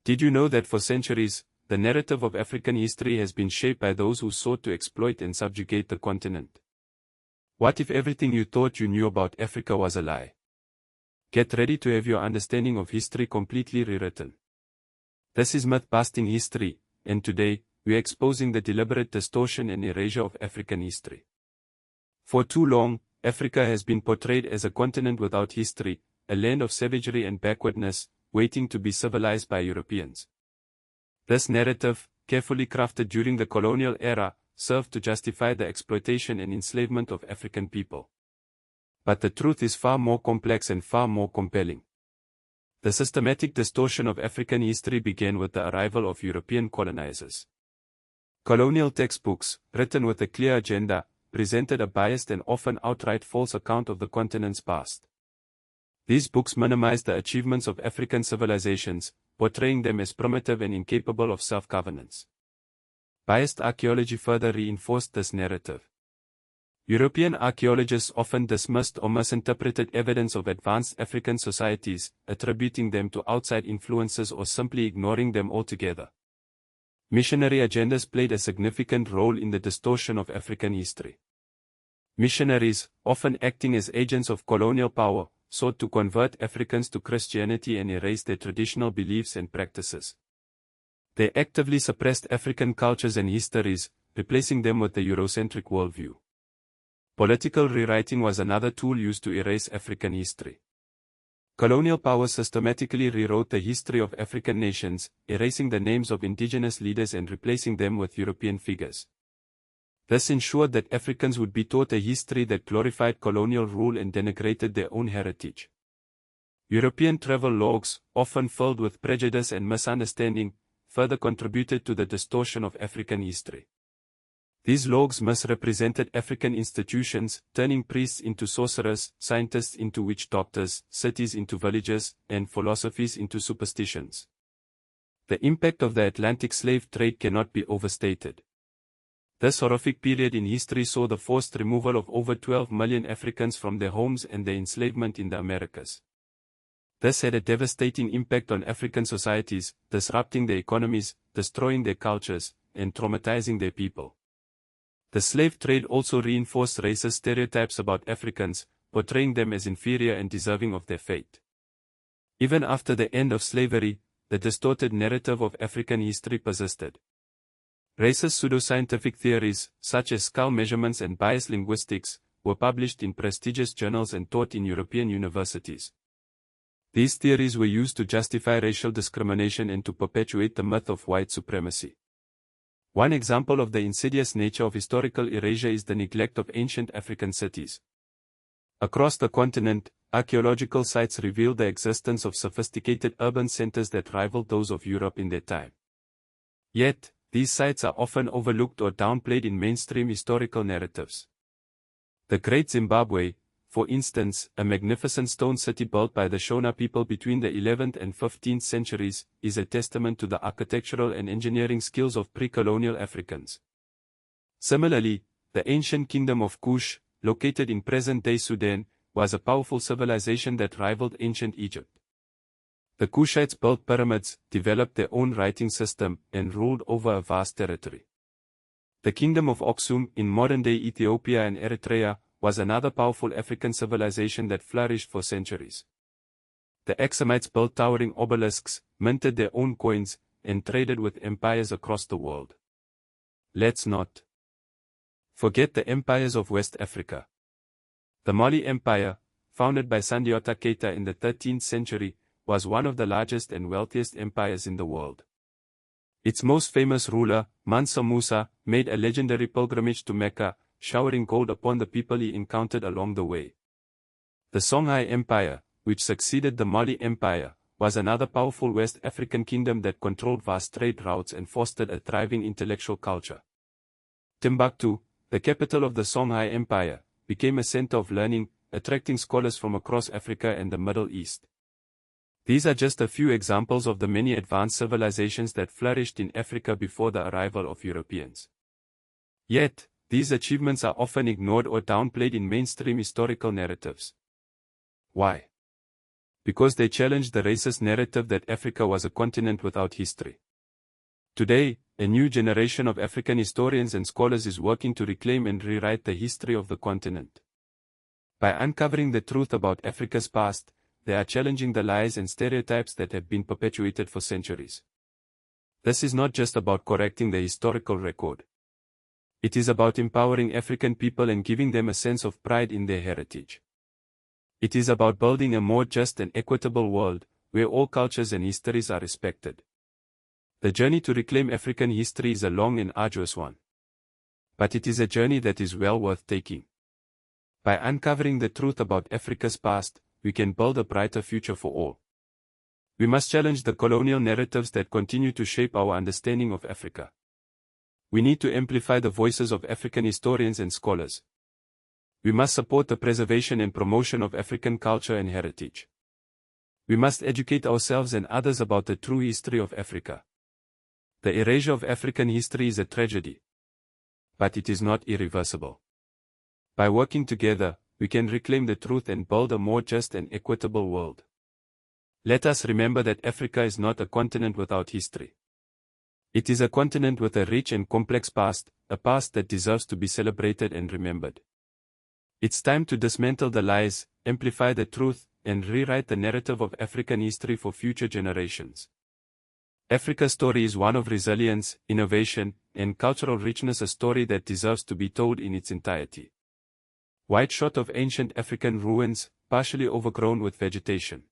Did you know that for centuries, the narrative of African history has been shaped by those who sought to exploit and subjugate the continent? What if everything you thought you knew about Africa was a lie? Get ready to have your understanding of history completely rewritten. This is Myth-Busting History, and today, we are exposing the deliberate distortion and erasure of African history. For too long, Africa has been portrayed as a continent without history, a land of savagery and backwardness, waiting to be civilized by Europeans. This narrative, carefully crafted during the colonial era, served to justify the exploitation and enslavement of African people. But the truth is far more complex and far more compelling. The systematic distortion of African history began with the arrival of European colonizers. Colonial textbooks, written with a clear agenda, presented a biased and often outright false account of the continent's past. These books minimized the achievements of African civilizations, portraying them as primitive and incapable of self-governance. Biased archaeology further reinforced this narrative. European archaeologists often dismissed or misinterpreted evidence of advanced African societies, attributing them to outside influences or simply ignoring them altogether. Missionary agendas played a significant role in the distortion of African history. Missionaries, often acting as agents of colonial power, sought to convert Africans to Christianity and erase their traditional beliefs and practices. They actively suppressed African cultures and histories, replacing them with the Eurocentric worldview. Political rewriting was another tool used to erase African history. Colonial power systematically rewrote the history of African nations, erasing the names of indigenous leaders and replacing them with European figures. This ensured that Africans would be taught a history that glorified colonial rule and denigrated their own heritage. European travel logs, often filled with prejudice and misunderstanding, further contributed to the distortion of African history. These logs misrepresented African institutions, turning priests into sorcerers, scientists into witch doctors, cities into villages, and philosophies into superstitions. The impact of the Atlantic slave trade cannot be overstated. This horrific period in history saw the forced removal of over 12 million Africans from their homes and their enslavement in the Americas. This had a devastating impact on African societies, disrupting their economies, destroying their cultures, and traumatizing their people. The slave trade also reinforced racist stereotypes about Africans, portraying them as inferior and deserving of their fate. Even after the end of slavery, the distorted narrative of African history persisted. Racist pseudoscientific theories, such as skull measurements and biased linguistics, were published in prestigious journals and taught in European universities. These theories were used to justify racial discrimination and to perpetuate the myth of white supremacy. One example of the insidious nature of historical erasure is the neglect of ancient African cities. Across the continent, archaeological sites reveal the existence of sophisticated urban centers that rivaled those of Europe in their time. Yet, these sites are often overlooked or downplayed in mainstream historical narratives. The Great Zimbabwe, for instance, a magnificent stone city built by the Shona people between the 11th and 15th centuries, is a testament to the architectural and engineering skills of pre-colonial Africans. Similarly, the ancient kingdom of Kush, located in present-day Sudan, was a powerful civilization that rivaled ancient Egypt. The Kushites built pyramids, developed their own writing system, and ruled over a vast territory. The kingdom of Aksum in modern-day Ethiopia and Eritrea was another powerful African civilization that flourished for centuries. The Axumites built towering obelisks, minted their own coins, and traded with empires across the world. Let's not forget the empires of West Africa. The Mali Empire, founded by Sandiata Keita in the 13th century, was one of the largest and wealthiest empires in the world. Its most famous ruler, Mansa Musa, made a legendary pilgrimage to Mecca, showering gold upon the people he encountered along the way. The Songhai Empire, which succeeded the Mali Empire, was another powerful West African kingdom that controlled vast trade routes and fostered a thriving intellectual culture. Timbuktu, the capital of the Songhai Empire, became a center of learning, attracting scholars from across Africa and the Middle East. These are just a few examples of the many advanced civilizations that flourished in Africa before the arrival of Europeans. Yet, these achievements are often ignored or downplayed in mainstream historical narratives. Why? Because they challenged the racist narrative that Africa was a continent without history. Today, a new generation of African historians and scholars is working to reclaim and rewrite the history of the continent. By uncovering the truth about Africa's past, they are challenging the lies and stereotypes that have been perpetuated for centuries. This is not just about correcting the historical record. It is about empowering African people and giving them a sense of pride in their heritage. It is about building a more just and equitable world, where all cultures and histories are respected. The journey to reclaim African history is a long and arduous one. But it is a journey that is well worth taking. By uncovering the truth about Africa's past, we can build a brighter future for all. We must challenge the colonial narratives that continue to shape our understanding of Africa. We need to amplify the voices of African historians and scholars. We must support the preservation and promotion of African culture and heritage. We must educate ourselves and others about the true history of Africa. The erasure of African history is a tragedy. But it is not irreversible. By working together, we can reclaim the truth and build a more just and equitable world. Let us remember that Africa is not a continent without history. It is a continent with a rich and complex past, a past that deserves to be celebrated and remembered. It's time to dismantle the lies, amplify the truth, and rewrite the narrative of African history for future generations. Africa's story is one of resilience, innovation, and cultural richness, a story that deserves to be told in its entirety. Wide shot of ancient African ruins, partially overgrown with vegetation.